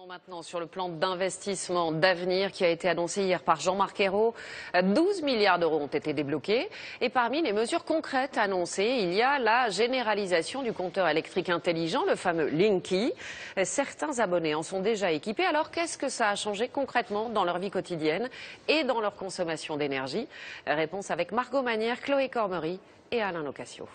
Maintenant sur le plan d'investissement d'avenir qui a été annoncé hier par Jean-Marc Ayrault, 12 milliards d'euros ont été débloqués et parmi les mesures concrètes annoncées, il y a la généralisation du compteur électrique intelligent, le fameux Linky. Certains abonnés en sont déjà équipés. Alors qu'est-ce que ça a changé concrètement dans leur vie quotidienne et dans leur consommation d'énergie? Réponse avec Margot Manière, Chloé Cormery et Alain Locasio.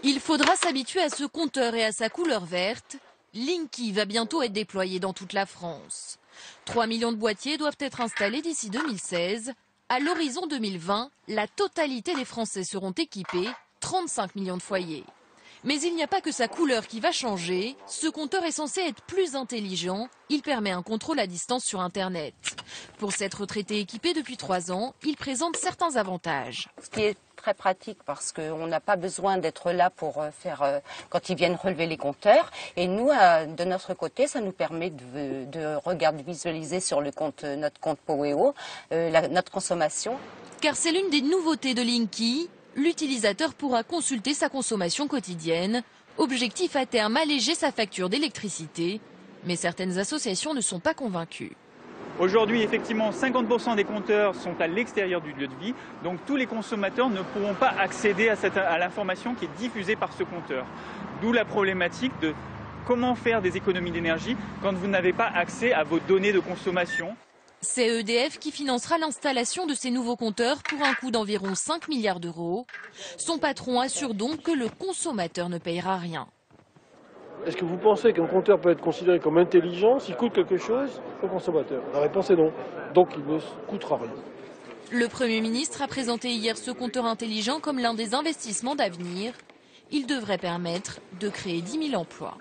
Il faudra s'habituer à ce compteur et à sa couleur verte. Linky va bientôt être déployé dans toute la France. 3 millions de boîtiers doivent être installés d'ici 2016. À l'horizon 2020, la totalité des Français seront équipés, 35 millions de foyers. Mais il n'y a pas que sa couleur qui va changer. Ce compteur est censé être plus intelligent. Il permet un contrôle à distance sur Internet. Pour cette retraitée équipée depuis 3 ans, il présente certains avantages. Ce qui est très pratique parce qu'on n'a pas besoin d'être là pour faire quand ils viennent relever les compteurs. Et nous, de notre côté, ça nous permet de regarder, visualiser sur le compte, notre compte Poweo, notre consommation. Car c'est l'une des nouveautés de Linky. L'utilisateur pourra consulter sa consommation quotidienne. Objectif à terme, alléger sa facture d'électricité. Mais certaines associations ne sont pas convaincues. Aujourd'hui, effectivement, 50% des compteurs sont à l'extérieur du lieu de vie, donc tous les consommateurs ne pourront pas accéder à l'information qui est diffusée par ce compteur. D'où la problématique de comment faire des économies d'énergie quand vous n'avez pas accès à vos données de consommation. C'est EDF qui financera l'installation de ces nouveaux compteurs pour un coût d'environ 5 milliards d'euros. Son patron assure donc que le consommateur ne payera rien. Est-ce que vous pensez qu'un compteur peut être considéré comme intelligent s'il coûte quelque chose au consommateur? La réponse est non. Donc il ne coûtera rien. Le Premier ministre a présenté hier ce compteur intelligent comme l'un des investissements d'avenir. Il devrait permettre de créer 10 000 emplois.